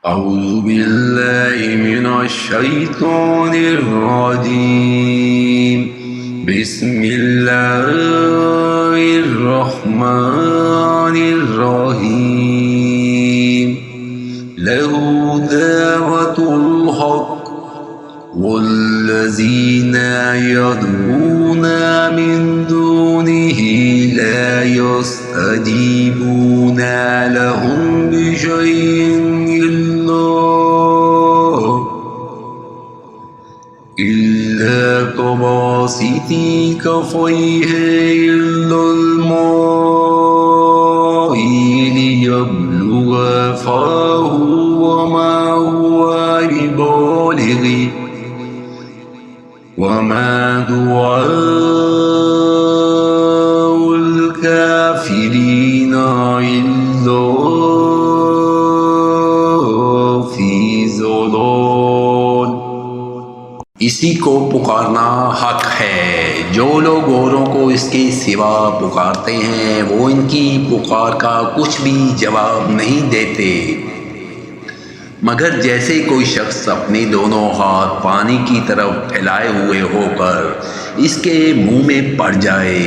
أعوذ بالله من الشيطان الرجيم. بسم الله الرحمن الرحيم. له دعوة الحق والذين يدعون من دونه لا يستجيبون لهم بشيء إلا كباسط كفيه إلى الماء ليبلغ فاه وما هو ببالغه وما دعاء الكافرين إلا في ضلال। इसी को पुकारना हक है। जो लोग औरों को इसके सिवा पुकारते हैं वो इनकी पुकार का कुछ भी जवाब नहीं देते, मगर जैसे कोई शख्स अपने दोनों हाथ पानी की तरफ फैलाए हुए होकर इसके मुंह में पड़ जाए,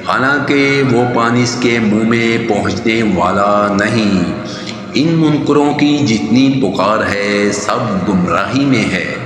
हालांकि वो पानी इसके मुंह में पहुंचने वाला नहीं। इन मुनकरों की जितनी पुकार है सब गुमराही में है।